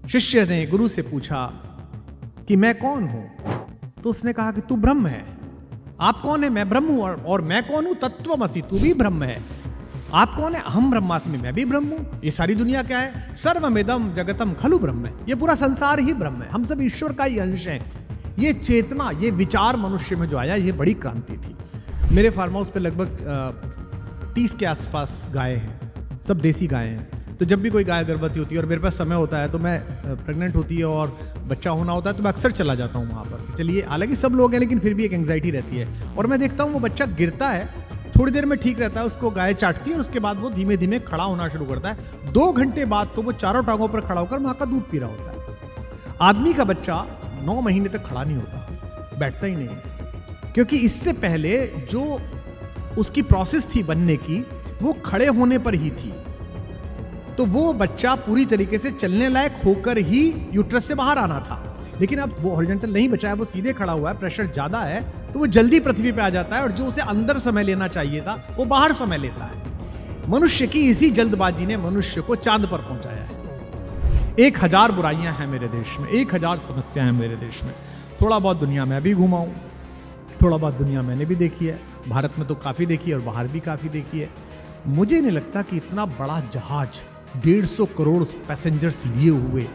शिष्य ने गुरु से पूछा कि मैं कौन हूं? तो उसने कहा कि तू ब्रह्म है। आप कौन है? मैं ब्रह्म हूं। और मैं कौन हूं? तत्त्वमसि, तू भी ब्रह्म है। आप कौन है? अहम ब्रह्मास्मि, मैं भी ब्रह्म हूं। ये सारी दुनिया क्या है? सर्वमिदं जगतम खलु ब्रह्म है। ये पूरा संसार ही ब्रह्म है, हम सब ईश्वर का ही अंश हैं। ये चेतना, ये विचार मनुष्य में जो आया, ये बड़ी क्रांति थी। मेरे फार्म हाउस पे लगभग 30 के आसपास गाय हैं, सब देसी गाय हैं। तो जब भी कोई गाय गर्भवती होती है और मेरे पास समय होता है, तो मैं प्रेग्नेंट होती है और बच्चा होना होता है, तो मैं अक्सर चला जाता हूँ वहाँ पर। चलिए, हालांकि सब लोग हैं, लेकिन फिर भी एक एंग्जाइटी रहती है। और मैं देखता हूँ वो बच्चा गिरता है, थोड़ी देर में ठीक रहता है, उसको गाय चाटती है और उसके बाद वो धीमे धीमे खड़ा होना शुरू करता है। 2 घंटे बाद तो वो चारों टांगों पर खड़ा होकर माँ का दूध पी रहा होता है। आदमी का बच्चा 9 महीने तक खड़ा नहीं होता, बैठता ही नहीं है, क्योंकि इससे पहले जो उसकी प्रोसेस थी बनने की, वो खड़े होने पर ही थी। तो वो बच्चा पूरी तरीके से चलने लायक होकर ही यूट्रस से बाहर आना था। लेकिन अब वो हॉरिजॉन्टल नहीं बचा है, वो सीधे खड़ा हुआ है, प्रेशर ज्यादा है, तो वो जल्दी पृथ्वी पे आ जाता है और जो उसे अंदर समय लेना चाहिए था, वो बाहर समय लेता है। मनुष्य की इसी जल्दबाजी ने मनुष्य को चांद पर पहुंचाया है। 1000 बुराइयां हैं मेरे देश में, 1000 समस्याएं हैं मेरे देश में। थोड़ा बहुत दुनिया में भी घुमा हूं, थोड़ा बहुत दुनिया मैंने भी देखी है, भारत में तो काफी देखी है और बाहर भी काफी देखी है। मुझे नहीं लगता कि इतना बड़ा जहाज 150 करोड़ पैसेंजर्स लिए हुए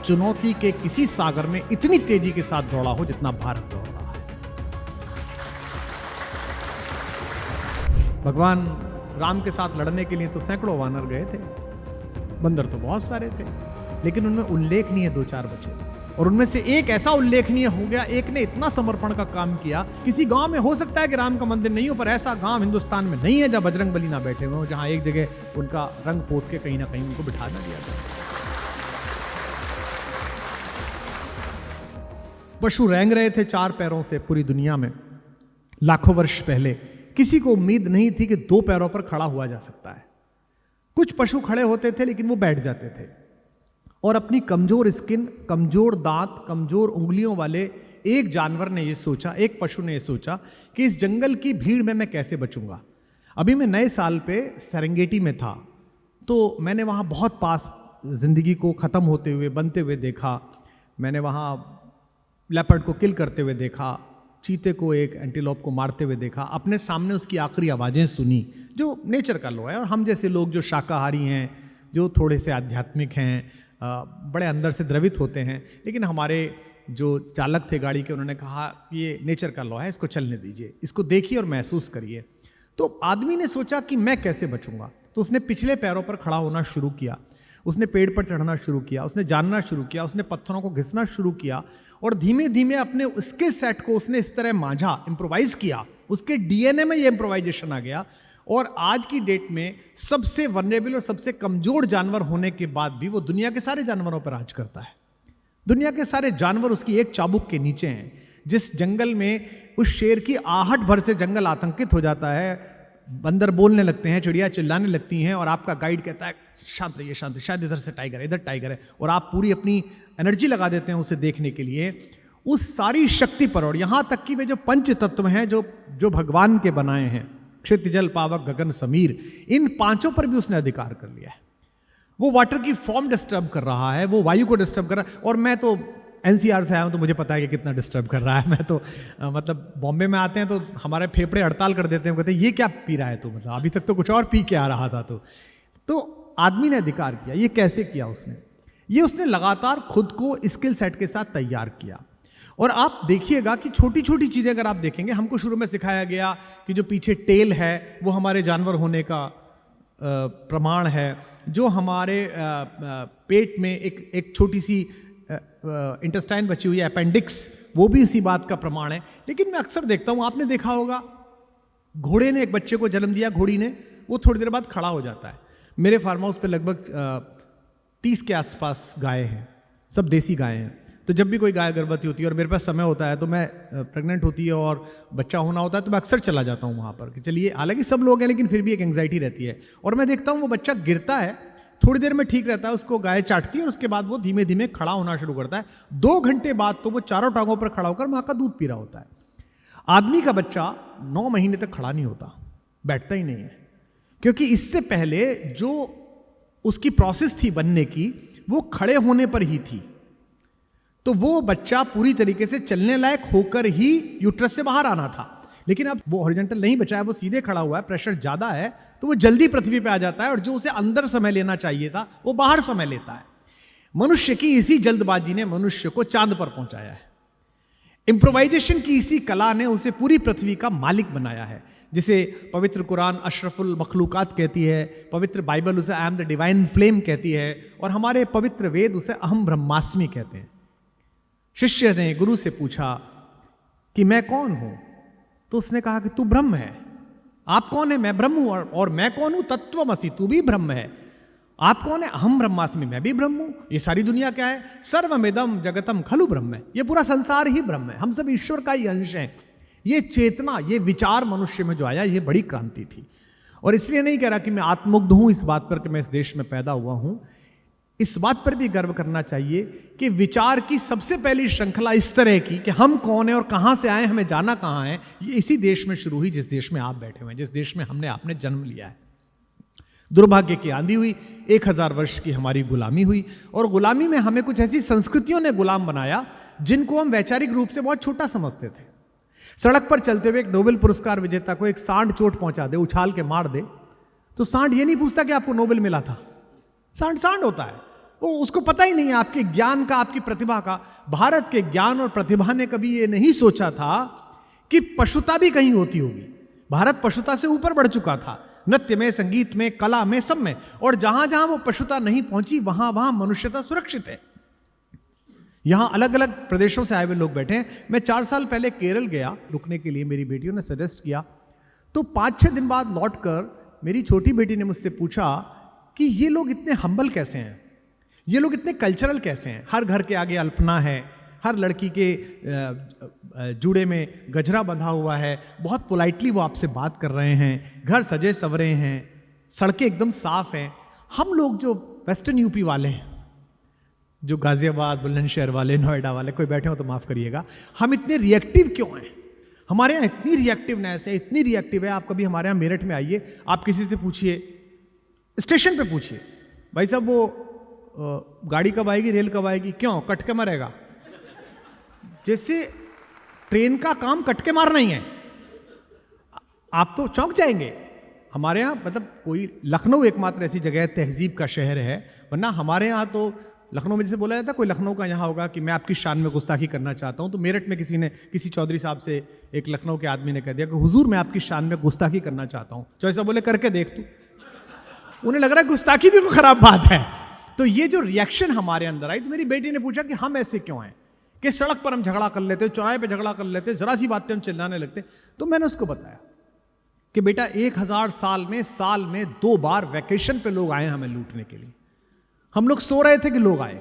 चुनौती के किसी सागर में इतनी तेजी के साथ दौड़ा हो जितना भारत दौड़ रहा है। भगवान राम के साथ लड़ने के लिए तो सैकड़ों वानर गए थे, बंदर तो बहुत सारे थे, लेकिन उनमें उल्लेखनीय 2-4 बचे। और उनमें से एक ऐसा उल्लेखनीय हो गया, एक ने इतना समर्पण का काम किया। किसी गांव में हो सकता है कि राम का मंदिर नहीं हो, पर ऐसा गांव हिंदुस्तान में नहीं है जहां बजरंग बली ना बैठे हुए हो, जहां एक जगह उनका रंग पोत के कहीं ना कहीं उनको बिठा ना दिया जाए। पशु रेंग रहे थे 4 पैरों से पूरी दुनिया में लाखों वर्ष पहले। किसी को उम्मीद नहीं थी कि 2 पैरों पर खड़ा हुआ जा सकता है। कुछ पशु खड़े होते थे लेकिन वो बैठ जाते थे, और अपनी कमजोर स्किन, कमजोर दांत, कमजोर उंगलियों वाले एक जानवर ने यह सोचा, एक पशु ने यह सोचा कि इस जंगल की भीड़ में मैं कैसे बचूंगा। अभी मैं नए साल पे सेरेंगेटी में था, तो मैंने वहाँ बहुत पास जिंदगी को ख़त्म होते हुए, बनते हुए देखा। मैंने वहाँ लेपर्ड को किल करते हुए देखा, चीते को, एक एंटीलोप को मारते हुए देखा, अपने सामने उसकी आखिरी आवाज़ें सुनी, जो नेचर का लॉ है। और हम जैसे लोग जो शाकाहारी हैं, जो थोड़े से आध्यात्मिक हैं, बड़े अंदर से द्रवित होते हैं, लेकिन हमारे जो चालक थे गाड़ी के, उन्होंने कहा ये नेचर का लॉ है, इसको चलने दीजिए, इसको देखिए और महसूस करिए। तो आदमी ने सोचा कि मैं कैसे बचूंगा, तो उसने पिछले पैरों पर खड़ा होना शुरू किया, उसने पेड़ पर चढ़ना शुरू किया, उसने जानना शुरू किया, उसने पत्थरों को घिसना शुरू किया, और धीमे धीमे अपने उसके सेट को उसने इस तरह मांझा, इंप्रोवाइज किया। उसके डीएनए में ये इंप्रोवाइजेशन आ गया, और आज की डेट में सबसे वनरेबल और सबसे कमजोर जानवर होने के बाद भी वो दुनिया के सारे जानवरों पर राज करता है। दुनिया के सारे जानवर उसकी एक चाबुक के नीचे हैं। जिस जंगल में उस शेर की आहट भर से जंगल आतंकित हो जाता है, बंदर बोलने लगते हैं, चिड़िया चिल्लाने लगती हैं, और आपका गाइड कहता है शांत रहिए, शांत, शायद इधर से टाइगर है, इधर टाइगर है, और आप पूरी अपनी एनर्जी लगा देते हैं उसे देखने के लिए, उस सारी शक्ति पर। और यहां तक कि वे जो पंच तत्व हैं, जो भगवान के बनाए हैं, क्षिति, जल, पावक, गगन, समीर, इन 5 पर भी उसने अधिकार कर लिया है। वो वाटर की फॉर्म डिस्टर्ब कर रहा है, वो वायु को डिस्टर्ब कर रहा है। और मैं तो एनसीआर से आया हूं, तो मुझे पता है कि कितना डिस्टर्ब कर रहा है। मैं तो मतलब बॉम्बे में आते हैं तो हमारे फेफड़े हड़ताल कर देते हैं, कहते हैं ये क्या पी रहा है तू, मतलब अभी तक तो कुछ और पी के आ रहा था। तो आदमी ने अधिकार किया। ये कैसे किया उसने? ये उसने लगातार खुद को स्किल सेट के साथ तैयार किया। और आप देखिएगा कि छोटी छोटी चीजें अगर आप देखेंगे, हमको शुरू में सिखाया गया कि जो पीछे टेल है वो हमारे जानवर होने का प्रमाण है, जो हमारे पेट में एक छोटी सी इंटेस्टाइन बची हुई है, अपेंडिक्स, वो भी इसी बात का प्रमाण है। लेकिन मैं अक्सर देखता हूं, आपने देखा होगा, घोड़े ने एक बच्चे को जन्म दिया, घोड़ी ने, वो थोड़ी देर बाद खड़ा हो जाता है। मेरे फार्म हाउस पे लगभग 30 के आसपास गाय हैं, सब देसी गाय हैं। तो जब भी कोई गाय गर्भवती होती है और मेरे पास समय होता है, तो मैं प्रेग्नेंट होती है और बच्चा होना होता है, तो मैं अक्सर चला जाता हूँ वहाँ पर कि चलिए, हालांकि सब लोग हैं, लेकिन फिर भी एक एंग्जाइटी रहती है। और मैं देखता हूँ वो बच्चा गिरता है, थोड़ी देर में ठीक रहता है, उसको गाय चाटती है और उसके बाद वो धीमे धीमे खड़ा होना शुरू करता है। 2 घंटे बाद तो वो चारों टांगों पर खड़ा होकर माँ का दूध पी रहा होता है। आदमी का बच्चा 9 महीने तक खड़ा नहीं होता, बैठता ही नहीं है, क्योंकि इससे पहले जो उसकी प्रोसेस थी बनने की, वो खड़े होने पर ही थी, तो वो बच्चा पूरी तरीके से चलने लायक होकर ही यूट्रस से बाहर आना था। लेकिन अब वो हॉरिजॉन्टल नहीं बचा है, वो सीधे खड़ा हुआ है, प्रेशर ज्यादा है, तो वो जल्दी पृथ्वी पे आ जाता है, और जो उसे अंदर समय लेना चाहिए था वो बाहर समय लेता है। मनुष्य की इसी जल्दबाजी ने मनुष्य को चांद पर पहुंचाया है। इंप्रोवाइजेशन की इसी कला ने उसे पूरी पृथ्वी का मालिक बनाया है, जिसे पवित्र कुरान अशरफुल मखलूकात कहती है, पवित्र बाइबल उसे I am the divine flame कहती है, और हमारे पवित्र वेद उसे अहम ब्रह्मास्मि कहते हैं। शिष्य ने गुरु से पूछा कि मैं कौन हूं, तो उसने कहा कि तू ब्रह्म है। आप कौन है? मैं ब्रह्म हूं। और मैं कौन हूं? तत्वमसि, तू भी ब्रह्म है। आप कौन है? अहम ब्रह्मास्मि, मैं भी ब्रह्म हूं। ये सारी दुनिया क्या है? सर्वमिदं जगतम खलु ब्रह्म है, ये पूरा संसार ही ब्रह्म है, हम सब ईश्वर का ही अंश हैं। ये चेतना, ये विचार मनुष्य में जो आया, ये बड़ी क्रांति थी। और इसलिए नहीं कह रहा कि मैं आत्ममुग्ध हूं इस बात पर कि मैं इस देश में पैदा हुआ हूं, इस बात पर भी गर्व करना चाहिए कि विचार की सबसे पहली श्रृंखला इस तरह की कि हम कौन है और कहां से आए, हमें जाना कहां है, ये इसी देश में शुरू हुई जिस देश में आप बैठे हुए हैं, जिस देश में आपने जन्म लिया है। दुर्भाग्य की आंधी हुई, 1000 वर्ष की हमारी गुलामी हुई, और गुलामी में हमें कुछ ऐसी संस्कृतियों ने गुलाम बनाया जिनको हम वैचारिक रूप से बहुत छोटा समझते थे। सड़क पर चलते हुए एक नोबेल पुरस्कार विजेता को एक सांड चोट पहुंचा दे, उछाल के मार दे, तो सांड ये नहीं पूछता कि आपको नोबेल मिला था। सांड सांड होता है, वो उसको पता ही नहीं है आपके ज्ञान का, आपकी प्रतिभा का। भारत के ज्ञान और प्रतिभा ने कभी ये नहीं सोचा था कि पशुता भी कहीं होती होगी। भारत पशुता से ऊपर बढ़ चुका था, नृत्य में, संगीत में, कला में, सब में। और जहां जहां वो पशुता नहीं पहुंची, वहां वहां मनुष्यता सुरक्षित है। यहां अलग अलग प्रदेशों से आए हुए लोग बैठे हैं। मैं 4 साल पहले केरल गया रुकने के लिए, मेरी बेटियों ने सजेस्ट किया, तो 5-6 दिन बाद लौटकर मेरी छोटी बेटी ने मुझसे पूछा कि ये लोग इतने हम्बल कैसे हैं, ये लोग इतने कल्चरल कैसे हैं। हर घर के आगे अल्पना है, हर लड़की के जूड़े में गजरा बंधा हुआ है, बहुत पोलाइटली वो आपसे बात कर रहे हैं, घर सजे सवरे हैं, सड़कें एकदम साफ हैं। हम लोग जो वेस्टर्न यूपी वाले हैं, जो गाजियाबाद, बुलंदशहर वाले, नोएडा वाले, कोई बैठे हो तो माफ करिएगा, हम इतने रिएक्टिव क्यों हैं? हमारे यहाँ इतनी रिएक्टिवनेस है, इतनी रिएक्टिव है। आप कभी हमारे यहाँ मेरठ में आइए, आप किसी से पूछिए, स्टेशन पे पूछिए, भाई साहब वो गाड़ी कब आएगी, रेल कब आएगी, क्यों कट के मरेगा? जैसे ट्रेन का काम कट के मारना ही है। आप तो चौंक जाएंगे। हमारे यहाँ मतलब कोई, लखनऊ एकमात्र ऐसी जगह है, तहजीब का शहर है, वरना हमारे यहाँ तो लखनऊ में जैसे बोला जाता है, कोई लखनऊ का यहाँ होगा कि मैं आपकी शान में गुस्ताखी करना चाहता हूँ, तो मेरठ में किसी चौधरी साहब से एक लखनऊ के आदमी ने कह दिया कि हुजूर मैं आपकी शान में गुस्ताखी करना चाहता हूँ। चौधरी साहब बोले करके देख तू। उन्हें लग रहा है गुस्ताखी भी कोई खराब बात है। तो ये जो रिएक्शन हमारे अंदर आई, तो मेरी बेटी ने पूछा कि हम ऐसे क्यों हैं कि सड़क पर हम झगड़ा कर लेते, चौराहे पे झगड़ा कर लेते, जरा सी बात पे हम चिल्लाने लगते। तो मैंने उसको बताया कि बेटा 1000 साल में 2 बार वैकेशन पे लोग आए हमें लूटने के लिए। हम लोग सो रहे थे कि लोग आए।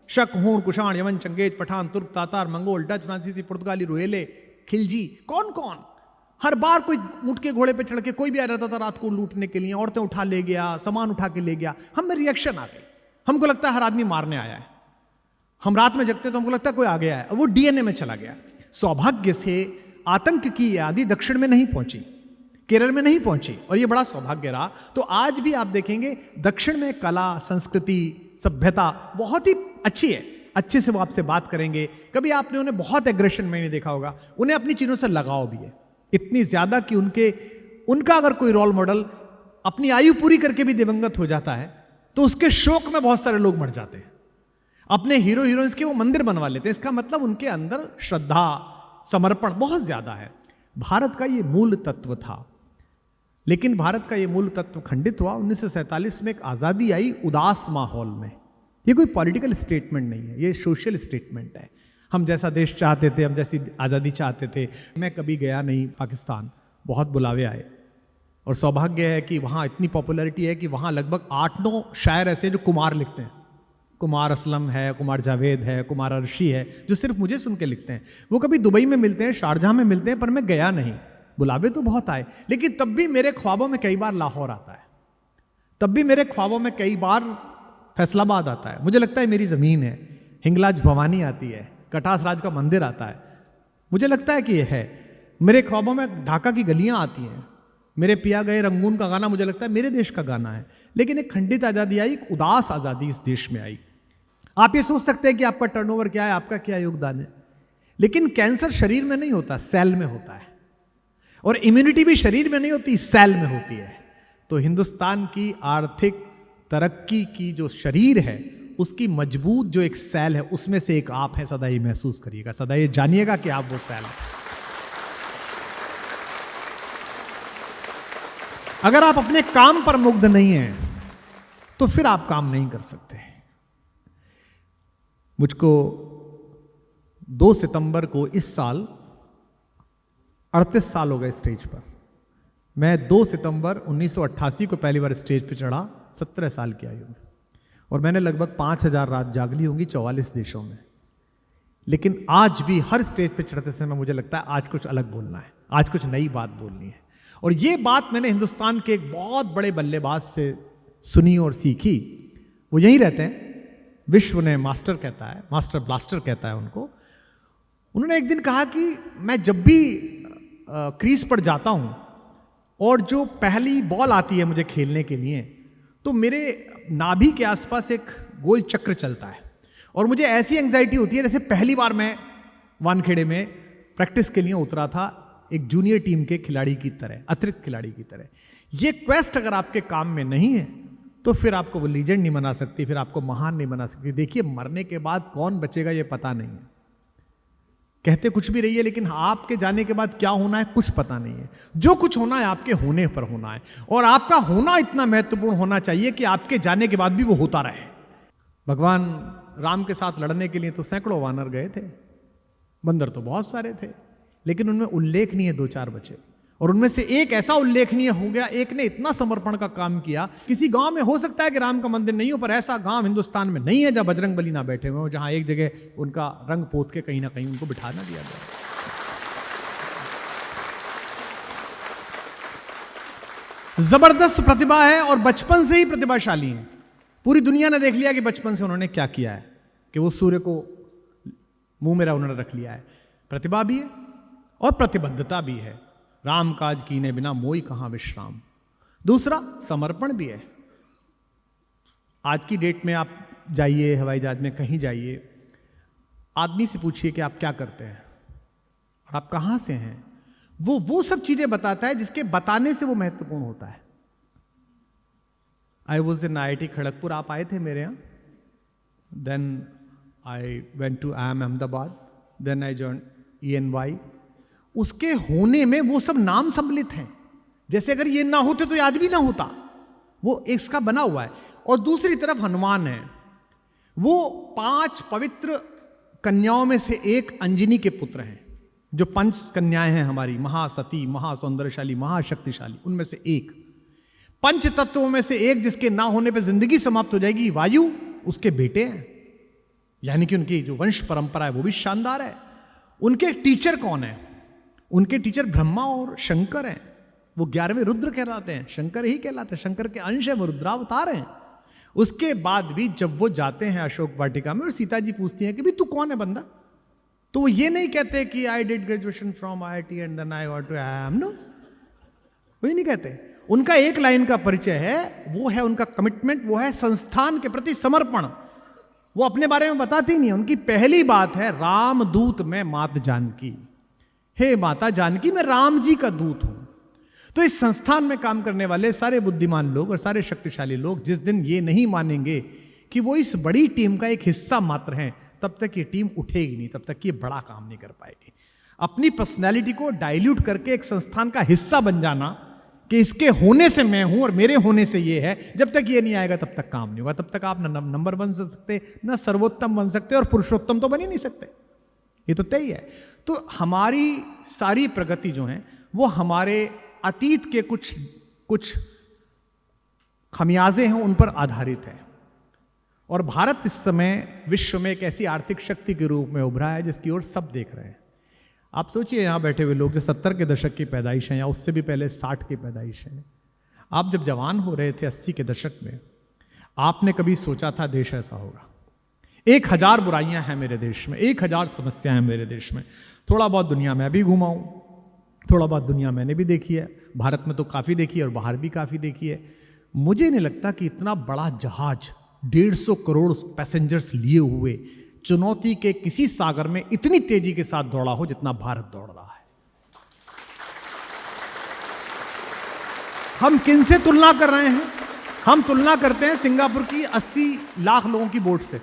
शक, हूण, कुषाण, यमन, चंगेज, पठान, तुर्क, तातार, मंगोल, डच, फ्रांसीसी, पुर्तगाली, रोहेले, खिलजी, कौन कौन। हर बार कोई ऊंट के घोड़े पे चढ़ के कोई भी आ रहता था रात को लूटने के लिए, औरतें उठा ले गया, सामान उठा के ले गया। हम में रिएक्शन आ गई। हमको लगता है हर आदमी मारने आया है। हम रात में जगते तो हमको लगता है कोई आ गया है, वो डीएनए में चला गया। सौभाग्य से आतंक की आदि दक्षिण में नहीं पहुंची, केरल में नहीं पहुंची, और ये बड़ा सौभाग्य रहा। तो आज भी आप देखेंगे दक्षिण में कला, संस्कृति, सभ्यता बहुत ही अच्छी है। अच्छे से वो आपसे बात करेंगे। कभी आपने उन्हें बहुत एग्रेशन में नहीं देखा होगा, उन्हें अपनी चीजों से लगाव भी है, इतनी ज्यादा कि उनका अगर कोई रोल मॉडल अपनी आयु पूरी करके भी दिवंगत हो जाता है तो उसके शोक में बहुत सारे लोग मर जाते हैं। अपने हीरो हीरोइंस के वो मंदिर बनवा लेते हैं। इसका मतलब उनके अंदर श्रद्धा, समर्पण बहुत ज्यादा है। भारत का ये मूल तत्व था, लेकिन भारत का ये मूल तत्व खंडित हुआ 1947 में। एक आजादी आई उदास माहौल में। ये कोई पॉलिटिकल स्टेटमेंट नहीं है, ये सोशल स्टेटमेंट है। हम जैसा देश चाहते थे, हम जैसी आज़ादी चाहते थे। मैं कभी गया नहीं पाकिस्तान, बहुत बुलावे आए, और सौभाग्य है कि वहाँ इतनी पॉपुलैरिटी है कि वहाँ लगभग 8-9 शायर ऐसे हैं जो कुमार लिखते हैं। कुमार असलम है, कुमार जावेद है, कुमार अर्शी है, जो सिर्फ मुझे सुन के लिखते हैं। वो कभी दुबई में मिलते हैं, शारजहां में मिलते हैं, पर मैं गया नहीं। बुलावे तो बहुत आए, लेकिन तब भी मेरे ख्वाबों में कई बार लाहौर आता है, तब भी मेरे ख्वाबों में कई बार फैसलाबाद आता है। मुझे लगता है मेरी ज़मीन है। हिंगलाज भवानी आती है, कटास राज का मंदिर आता है, मुझे लगता है कि यह है। मेरे ख्वाबों में ढाका की गलियां आती हैं। मेरे पिया गए रंगून का गाना मुझे लगता है मेरे देश का गाना है। लेकिन एक खंडित आज़ादी आई, एक उदास आज़ादी इस देश में आई। आप ये सोच सकते हैं कि आपका टर्नओवर क्या है, आपका क्या योगदान है, लेकिन कैंसर शरीर में नहीं होता, सेल में होता है। और इम्यूनिटी भी शरीर में नहीं होती, सेल में होती है। तो हिंदुस्तान की आर्थिक तरक्की की जो शरीर है, उसकी मजबूत जो एक सेल है, उसमें से एक आप है। सदा ये महसूस करिएगा, सदा ये जानिएगा कि आप वो सेल हैं। अगर आप अपने काम पर मुग्ध नहीं हैं तो फिर आप काम नहीं कर सकते। मुझको 2 सितंबर को इस साल 38 साल हो गए स्टेज पर। मैं 2 सितंबर 1988 को पहली बार स्टेज पर चढ़ा, 17 साल की आयु में, और मैंने लगभग 5000 रात जाग ली होंगी 44 देशों में। लेकिन आज भी हर स्टेज पे चढ़ते समय मुझे लगता है आज कुछ अलग बोलना है, आज कुछ नई बात बोलनी है। और ये बात मैंने हिंदुस्तान के एक बहुत बड़े बल्लेबाज से सुनी और सीखी। वो यहीं रहते हैं, विश्व ने मास्टर कहता है, मास्टर ब्लास्टर कहता है उनको। उन्होंने एक दिन कहा कि मैं जब भी क्रीज पर जाता हूं और जो पहली बॉल आती है मुझे खेलने के लिए, तो मेरे नाभि के आसपास एक गोल चक्र चलता है और मुझे ऐसी एंजाइटी होती है जैसे पहली बार मैं वानखेड़े में प्रैक्टिस के लिए उतरा था, एक जूनियर टीम के खिलाड़ी की तरह, अतिरिक्त खिलाड़ी की तरह। ये क्वेस्ट अगर आपके काम में नहीं है तो फिर आपको वो लीजेंड नहीं बना सकती, फिर आपको महान नहीं बना सकती। देखिए, मरने के बाद कौन बचेगा ये पता नहीं है। कहते कुछ भी रहिए, लेकिन आपके जाने के बाद क्या होना है कुछ पता नहीं है। जो कुछ होना है आपके होने पर होना है, और आपका होना इतना महत्वपूर्ण होना चाहिए कि आपके जाने के बाद भी वो होता रहे। भगवान राम के साथ लड़ने के लिए तो सैकड़ों वानर गए थे, बंदर तो बहुत सारे थे, लेकिन उनमें उल्लेखनीय 2-4 बचे। और उनमें से एक ऐसा उल्लेखनीय हो गया, एक ने इतना समर्पण का काम किया। किसी गांव में हो सकता है कि राम का मंदिर नहीं हो, पर ऐसा गांव हिंदुस्तान में नहीं है जहां बजरंग बली ना बैठे हुए हो, जहां एक जगह उनका रंग पोत के कहीं ना कहीं उनको बिठा ना दिया गया। जबरदस्त प्रतिभा है और बचपन से ही प्रतिभाशाली है। पूरी दुनिया ने देख लिया कि बचपन से उन्होंने क्या किया है, कि वो सूर्य को मुंह में उन्होंने रख लिया है। प्रतिभा भी है और प्रतिबद्धता भी है। राम काज कीने बिना मोई कहां विश्राम। दूसरा, समर्पण भी है। आज की डेट में आप जाइए हवाई जहाज में, कहीं जाइए, आदमी से पूछिए कि आप क्या करते हैं और आप कहां से हैं, वो सब चीजें बताता है जिसके बताने से वो महत्वपूर्ण होता है। I was in IIT Kharagpur, आप आए थे मेरे यहां। Then I went to IIM Ahmedabad, then I join ENY। उसके होने में वो सब नाम सम्मिलित हैं, जैसे अगर ये ना होते तो ये आदमी ना होता, वो इसका बना हुआ है। और दूसरी तरफ हनुमान है, वो 5 पवित्र कन्याओं में से एक अंजनी के पुत्र हैं। जो 5 कन्याएं हैं हमारी, महासती, महासौंदर्यशाली, महाशक्तिशाली, उनमें से एक। 5 तत्वों में से एक जिसके ना होने पर जिंदगी समाप्त हो जाएगी, वायु, उसके बेटे हैं। यानी कि उनकी जो वंश परंपरा है वो भी शानदार है। उनके टीचर कौन है? उनके टीचर ब्रह्मा और शंकर हैं। वो 11वें रुद्र कहलाते हैं, शंकर ही कहलाते हैं, शंकर के अंश है, वो रुद्रावतार हैं। उसके बाद भी जब वो जाते हैं अशोक वाटिका में और सीता जी पूछती हैं कि भी तू कौन है बंदा, तो वो ये नहीं कहते कि I did graduation from IIT and then I got to IIM। No, वो ये नहीं कहते। उनका एक लाइन का परिचय है, वो है उनका कमिटमेंट, वो है संस्थान के प्रति समर्पण। वो अपने बारे में बताती नहीं है। उनकी पहली बात है, रामदूत मैं मात जानकी, हे माता जानकी मैं राम जी का दूत हूं। तो इस संस्थान में काम करने वाले सारे बुद्धिमान लोग और सारे शक्तिशाली लोग जिस दिन ये नहीं मानेंगे कि वो इस बड़ी टीम का एक हिस्सा मात्र हैं, तब तक ये टीम उठेगी नहीं, तब तक ये बड़ा काम नहीं कर पाएगी। अपनी पर्सनैलिटी को डाइल्यूट करके एक संस्थान का हिस्सा बन जाना कि इसके होने से मैं हूं और मेरे होने से ये है, जब तक ये नहीं आएगा तब तक काम नहीं होगा। तब तक आप ना नंबर बन सकते, ना सर्वोत्तम बन सकते, और पुरुषोत्तम तो बन ही नहीं सकते। ये तो तय है। तो हमारी सारी प्रगति जो है वो हमारे अतीत के कुछ खमियाजे हैं उन पर आधारित है। और भारत इस समय विश्व में एक ऐसी आर्थिक शक्ति के रूप में उभरा है जिसकी ओर सब देख रहे हैं। आप सोचिए, यहां बैठे हुए लोग जो 70 के दशक की पैदाइश हैं या उससे भी पहले 60 की पैदाइश है, आप जब जवान हो रहे थे 80 के दशक में, आपने कभी सोचा था देश ऐसा होगा? 1000 बुराइयां हैं मेरे देश में, 1000 समस्याएं हैं मेरे देश में। थोड़ा बहुत दुनिया में भी घुमा हूं, थोड़ा बहुत दुनिया मैंने भी देखी है, भारत में तो काफी देखी है और बाहर भी काफी देखी है। मुझे नहीं लगता कि इतना बड़ा जहाज 150 करोड़ पैसेंजर्स लिए हुए चुनौती के किसी सागर में इतनी तेजी के साथ दौड़ा हो जितना भारत दौड़ रहा है। हम किन से तुलना कर रहे हैं? हम तुलना करते हैं सिंगापुर की 80 लाख लोगों की बोट से।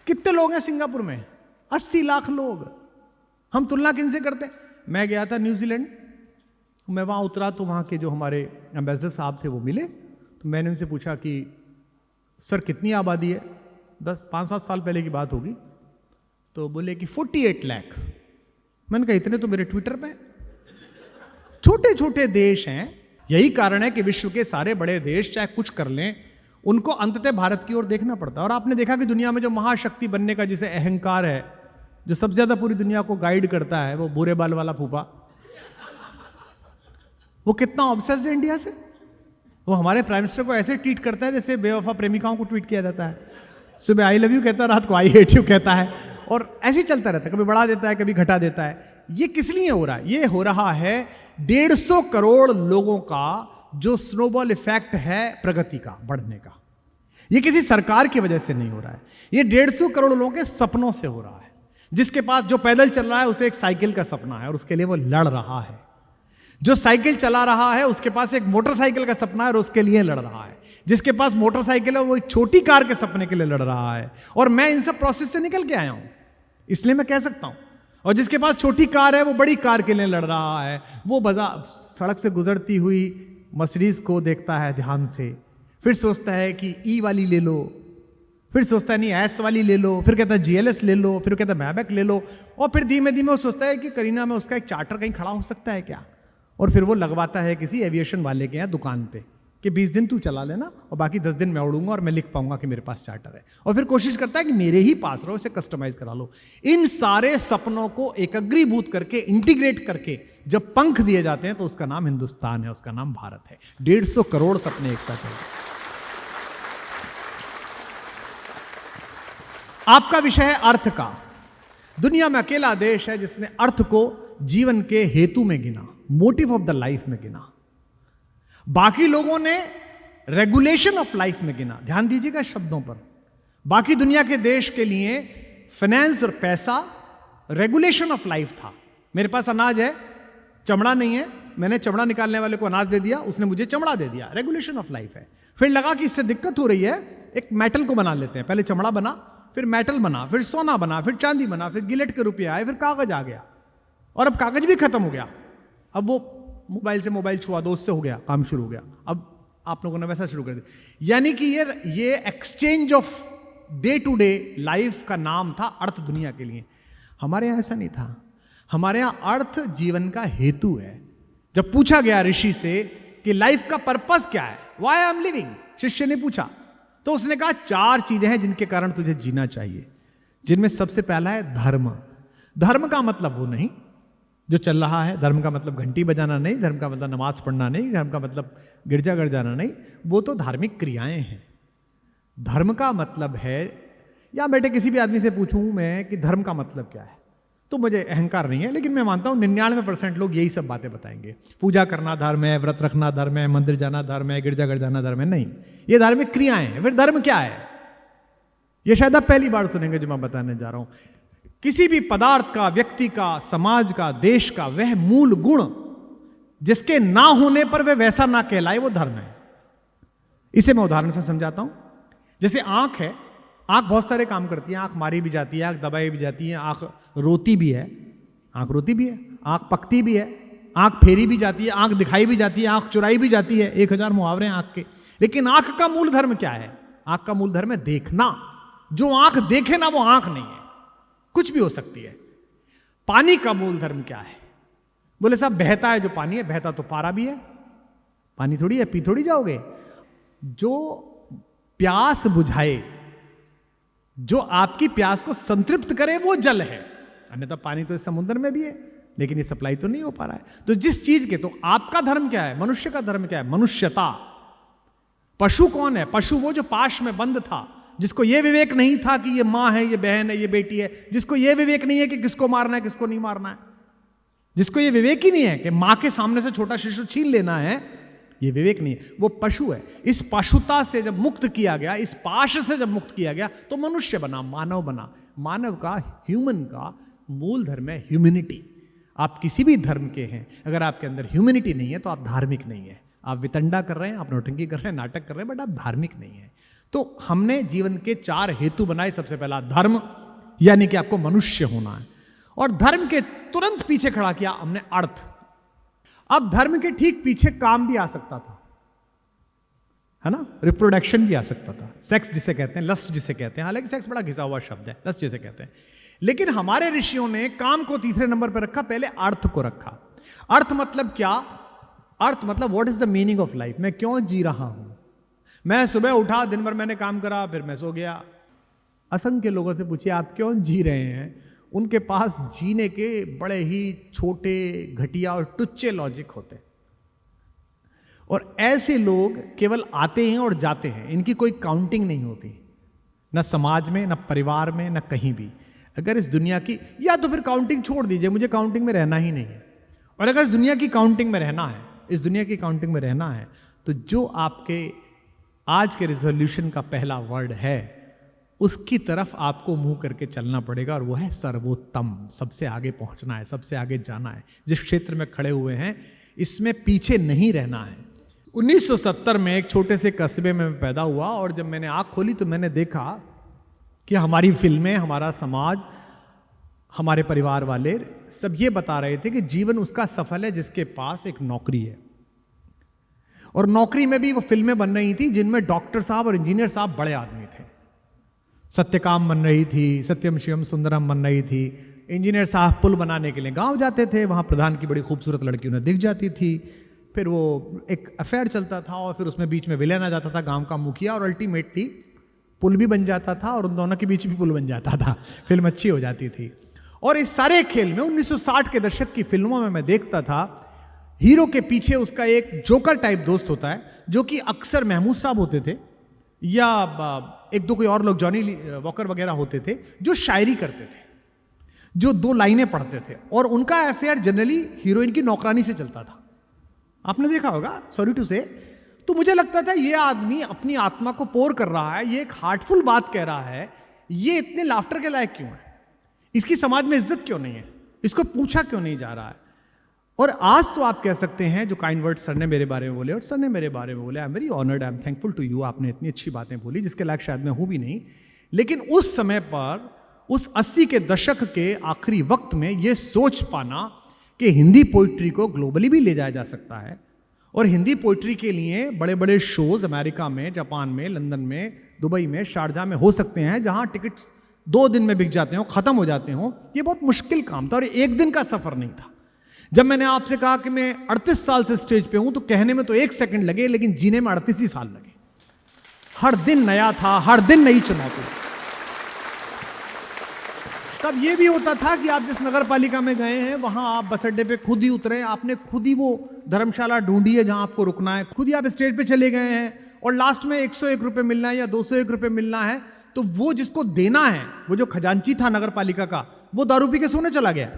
कितने लोग हैं सिंगापुर में? 80 लाख लोग। हम तुलना किन से करते हैं? मैं गया था न्यूजीलैंड, मैं वहां उतरा तो वहां के जो हमारे एम्बेसडर साहब थे वो मिले, तो मैंने उनसे पूछा कि सर कितनी आबादी है? 5-7 साल पहले की बात होगी। तो बोले कि 48 लाख। मैंने कहा इतने तो मेरे ट्विटर पे। छोटे छोटे देश हैं। यही कारण है कि विश्व के सारे बड़े देश चाहे कुछ कर लें, उनको अंततः भारत की ओर देखना पड़ता है। और आपने देखा कि दुनिया में जो महाशक्ति बनने का जिसे अहंकार है, जो सबसे ज्यादा पूरी दुनिया को गाइड करता है, वो बुरे बाल वाला फूफा, वो कितना ऑब्सेस्ड है इंडिया से। वो हमारे प्राइम मिनिस्टर को ऐसे ट्वीट करता है जैसे बेवफा प्रेमिकाओं को ट्वीट किया जाता है। सुबह आई लव यू कहता है, रात को आई हेट यू कहता है, और ऐसे ही चलता रहता है। कभी बढ़ा देता है, कभी घटा देता है। ये किस लिए हो रहा है? ये हो रहा है 150 करोड़ लोगों का जो स्नोबॉल इफेक्ट है प्रगति का, बढ़ने का। ये किसी सरकार की वजह से नहीं हो रहा है, ये 150 करोड़ लोगों के सपनों से हो रहा है। जिसके पास जो पैदल चल रहा है उसे एक साइकिल का सपना है और उसके लिए वो लड़ रहा है। जो साइकिल चला रहा है उसके पास एक मोटरसाइकिल का सपना है और उसके लिए लड़ रहा है। जिसके पास मोटरसाइकिल है वो एक छोटी कार के सपने के लिए लड़ रहा है। और मैं इन सब प्रोसेस से निकल के आया हूं, इसलिए मैं कह सकता हूं। और जिसके पास छोटी कार है वो बड़ी कार के लिए लड़ रहा है। वो बाजार सड़क से गुजरती हुई मर्सिडीज को देखता है ध्यान से, फिर सोचता है कि ई वाली ले लो, फिर सोचता है नहीं एस वाली ले लो, फिर कहता है जीएलएस ले लो, फिर कहता है मैबैक ले लो, और फिर धीमे धीमे वो सोचता है कि करीना में उसका एक चार्टर कहीं खड़ा हो सकता है क्या। और फिर वो लगवाता है किसी एविएशन वाले के यहाँ दुकान पे कि 20 दिन तू चला लेना और बाकी 10 दिन मैं उड़ूंगा और मैं लिख पाऊंगा कि मेरे पास चार्टर है। और फिर कोशिश करता है कि मेरे ही पास रहो, इसे कस्टमाइज करा लो। इन सारे सपनों को एकत्रीभूत करके, इंटीग्रेट करके जब पंख दिए जाते हैं तो उसका नाम हिंदुस्तान है, उसका नाम भारत है। 150 करोड़ सपने एक साथ हैं। आपका विषय है अर्थ का। दुनिया में अकेला देश है जिसने अर्थ को जीवन के हेतु में गिना, मोटिव ऑफ द लाइफ में गिना। बाकी लोगों ने रेगुलेशन ऑफ लाइफ में गिना। ध्यान दीजिएगा शब्दों पर। बाकी दुनिया के देश के लिए फाइनेंस और पैसा रेगुलेशन ऑफ लाइफ था। मेरे पास अनाज है, चमड़ा नहीं है, मैंने चमड़ा निकालने वाले को अनाज दे दिया, उसने मुझे चमड़ा दे दिया, रेगुलेशन ऑफ लाइफ है। फिर लगा कि इससे दिक्कत हो रही है, एक मेटल को बना लेते हैं। पहले चमड़ा बना, फिर मेटल बना, फिर सोना बना, फिर चांदी बना, फिर गिलेट के रुपये आए, फिर कागज आ गया। और अब कागज भी खत्म हो गया। अब वो मोबाइल से मोबाइल छुआ दो, उससे हो गया, काम शुरू हो गया। अब आप लोगों ने वैसा शुरू कर दिया। यानी कि ये exchange of day to day life का नाम था अर्थ दुनिया के लिए। हमारे यहां ऐसा नहीं था। हमारे यहां अर्थ जीवन का हेतु है। जब पूछा गया ऋषि से कि लाइफ का पर्पस क्या है, व्हाई आई एम लिविंग, शिष्य ने पूछा, तो उसने कहा 4 चीजें हैं जिनके कारण तुझे जीना चाहिए, जिनमें सबसे पहला है धर्म। धर्म का मतलब वो नहीं जो चल रहा है। धर्म का मतलब घंटी बजाना नहीं, धर्म का मतलब नमाज पढ़ना नहीं, धर्म का मतलब गिरजाघर जाना नहीं, वो तो धार्मिक क्रियाएं हैं। धर्म का मतलब है, या बेटे किसी भी आदमी से पूछूं मैं कि धर्म का मतलब क्या है, तो मुझे अहंकार नहीं है, लेकिन मैं मानता हूं 99% लोग यही सब बातें बताएंगे। पूजा करना धर्म है, व्रत रखना धर्म है, मंदिर जाना धर्म है, गिरजाघर जाना धर्म है। नहीं, ये धार्मिक क्रियाएं हैं। फिर धर्म क्या है, ये शायद आप पहली बार सुनेंगे जो मैं बताने जा रहा हूं। किसी भी पदार्थ का, व्यक्ति का, समाज का, देश का वह मूल गुण जिसके ना होने पर वह वैसा ना कहलाए, वो धर्म है। इसे मैं उदाहरण से समझाता हूं। जैसे आंख है, आंख बहुत सारे काम करती है। आंख मारी भी जाती है, आंख दबाई भी जाती है, आंख रोती भी है, आंख रोती भी है, आंख पकती भी है, आंख फेरी भी जाती है, आंख दिखाई भी जाती है, आंख चुराई भी जाती है। 1000 मुहावरे हैं आंख के। लेकिन आंख का मूल धर्म क्या है? आंख का मूल धर्म है देखना। जो आंख देखे ना वो आंख नहीं है, कुछ भी हो सकती है। पानी का मूल धर्म क्या है? बोले साहब बहता है जो पानी है, बहता तो पारा भी है, पानी थोड़ी है, पी थोड़ी जाओगे। जो प्यास बुझाए, जो आपकी प्यास को संतृप्त करे, वो जल है। अन्यथा पानी तो इस समुद्र में भी है, लेकिन ये सप्लाई तो नहीं हो पा रहा है। तो जिस चीज के, तो आपका धर्म क्या है? मनुष्य का धर्म क्या है? मनुष्यता। पशु कौन है? पशु वो जो पाश में बंद था, जिसको ये विवेक नहीं था कि ये मां है, ये बहन है, ये बेटी है, जिसको ये विवेक नहीं है कि किसको मारना है, किसको नहीं मारना है, जिसको ये विवेक ही नहीं है कि मां के सामने से छोटा शिशु छीन लेना है ये विवेक नहीं है, वो पशु है। इस पशुता से जब मुक्त किया गया, इस पाश से जब मुक्त किया गया तो मनुष्य बना, मानव बना। मानव का, ह्यूमन का मूल धर्म है ह्यूमैनिटी। आप किसी भी धर्म के हैं, अगर आपके अंदर ह्यूमैनिटी नहीं है तो आप धार्मिक नहीं है। आप वितंडा कर रहे हैं, आप नौटंकी कर रहे हैं, नाटक कर रहे हैं, बट आप धार्मिक नहीं है। तो हमने जीवन के 4 हेतु बनाए। सबसे पहला धर्म, यानी कि आपको मनुष्य होना है, और धर्म के तुरंत पीछे खड़ा किया हमने अर्थ। अब धर्म के ठीक पीछे काम भी आ सकता था, है ना, रिप्रोडक्शन भी आ सकता था, सेक्स जिसे कहते हैं, लस्ट जिसे कहते हैं। हालांकि सेक्स बड़ा घिसा हुआ शब्द है, लस्ट जिसे कहते हैं, लेकिन हमारे ऋषियों ने काम को तीसरे नंबर पर रखा, पहले अर्थ को रखा। अर्थ मतलब क्या? अर्थ मतलब what is the meaning of life. मैं क्यों जी रहा हूं? मैं सुबह उठा, दिन भर मैंने काम करा, फिर मैं सो गया। असंख्य लोगों से पूछिए आप क्यों जी रहे हैं, उनके पास जीने के बड़े ही छोटे, घटिया और टुच्चे लॉजिक होते हैं। और ऐसे लोग केवल आते हैं और जाते हैं, इनकी कोई काउंटिंग नहीं होती, ना समाज में, ना परिवार में, ना कहीं भी। अगर इस दुनिया की, या तो फिर काउंटिंग छोड़ दीजिए, मुझे काउंटिंग में रहना ही नहीं है। और अगर इस दुनिया की काउंटिंग में रहना है, इस दुनिया की काउंटिंग में रहना है, तो जो आपके आज के रिजोल्यूशन का पहला वर्ड है, उसकी तरफ आपको मुंह करके चलना पड़ेगा, और वो है सर्वोत्तम। सबसे आगे पहुंचना है, सबसे आगे जाना है। जिस क्षेत्र में खड़े हुए हैं इसमें पीछे नहीं रहना है। 1970 में एक छोटे से कस्बे में मैं पैदा हुआ, और जब मैंने आंख खोली तो मैंने देखा कि हमारी फिल्में, हमारा समाज, हमारे परिवार वाले सब ये बता रहे थे कि जीवन उसका सफल है जिसके पास एक नौकरी है। और नौकरी में भी वो फिल्में बन रही थी जिनमें डॉक्टर साहब और इंजीनियर साहब बड़े आदमी थे। सत्यकाम बन रही थी, सत्यम शिवम सुंदरम बन रही थी। इंजीनियर साहब पुल बनाने के लिए गांव जाते थे, वहां प्रधान की बड़ी खूबसूरत लड़की उन्हें दिख जाती थी, फिर वो एक अफेयर चलता था, और फिर उसमें बीच में विलेन आ जाता था, गांव का मुखिया, और अल्टीमेटली पुल भी बन जाता था, और उन दोनों के बीच भी पुल बन जाता था, फिल्म अच्छी हो जाती थी। और इस सारे खेल में 1960 के दशक की फिल्मों में मैं देखता था, हीरो के पीछे उसका एक जोकर टाइप दोस्त होता है, जो कि अक्सर महमूद साहब होते थे, या एक दो कोई और लोग, जॉनी वॉकर वगैरह होते थे, जो शायरी करते थे, जो 2 लाइनें पढ़ते थे, और उनका अफेयर जनरली हीरोइन की नौकरानी से चलता था। आपने देखा होगा, सॉरी टू से। तो मुझे लगता था ये आदमी अपनी आत्मा को पोर कर रहा है, ये एक हार्टफुल बात कह रहा है, ये इतने लाफ्टर के लायक क्यों है, इसकी समाज में इज्जत क्यों नहीं है, इसको पूछा क्यों नहीं जा रहा है। और आज तो आप कह सकते हैं, जो काइंड वर्ड सर ने मेरे बारे में बोले, और सर ने मेरे बारे में बोले, I am very honoured, I am thankful to you, आपने इतनी अच्छी बातें बोली जिसके लायक शायद मैं हूं भी नहीं। लेकिन उस समय पर, उस 80 के दशक के आखिरी वक्त में यह सोच पाना कि हिंदी पोइट्री को ग्लोबली भी ले जाया जा सकता है, और हिंदी पोइट्री के लिए बड़े बड़े शोज अमेरिका में, जापान में, लंदन में, दुबई में, शारजा में हो सकते हैं, जहां टिकट्स 2 दिन में बिक जाते हो, खत्म हो जाते हो, ये बहुत मुश्किल काम था, और एक दिन का सफर नहीं था। जब मैंने आपसे कहा कि मैं 38 साल से स्टेज पे हूं, तो कहने में तो 1 सेकंड लगे, लेकिन जीने में 38 ही साल लगे। हर दिन नया था, हर दिन नई चुनौती। तब यह भी होता था कि आप जिस नगर पालिका में गए हैं, वहां आप बस अड्डे पे खुद ही उतरे, आपने खुद ही वो धर्मशाला ढूंढी है जहां आपको रुकना है, खुद ही आप स्टेज पे चले गए हैं, और लास्ट में 101 रुपए मिलना है या 201 रुपए मिलना है, तो वो जिसको देना है, वो जो खजांची था नगर पालिका का, वो दारू पी के सोने चला गया।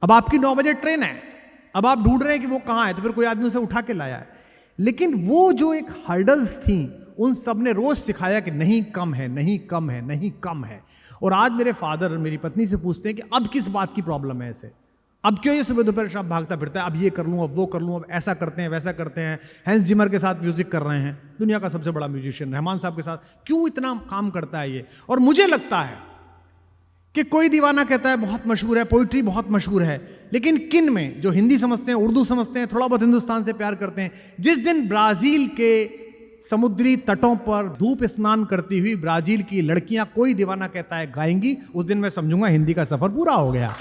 अब आपकी 9 बजे ट्रेन है, अब आप ढूंढ रहे हैं कि वो कहां है, तो फिर कोई आदमी उसे उठा के लाया है। लेकिन वो जो एक हर्डल्स थी, उन सब ने रोज सिखाया कि नहीं कम है, नहीं कम है, नहीं कम है। और आज मेरे फादर मेरी पत्नी से पूछते हैं कि अब किस बात की प्रॉब्लम है इसे, अब क्यों ये सुबह दोपहर शाम भागता फिरता है, अब ये कर लूं, अब वो कर लूं, अब ऐसा करते हैं, वैसा करते हैं। हैंस जिमर के साथ म्यूजिक कर रहे हैं, दुनिया का सबसे बड़ा म्यूजिशियन रहमान साहब के साथ, क्यों इतना काम करता है ये। और मुझे लगता है कि कोई दीवाना कहता है बहुत मशहूर है, पोइट्री बहुत मशहूर है, लेकिन किन में, जो हिंदी समझते हैं, उर्दू समझते हैं, थोड़ा बहुत हिंदुस्तान से प्यार करते हैं। जिस दिन ब्राजील के समुद्री तटों पर धूप स्नान करती हुई ब्राजील की लड़कियां कोई दीवाना कहता है गाएंगी, उस दिन मैं समझूंगा हिंदी का सफर पूरा हो गया।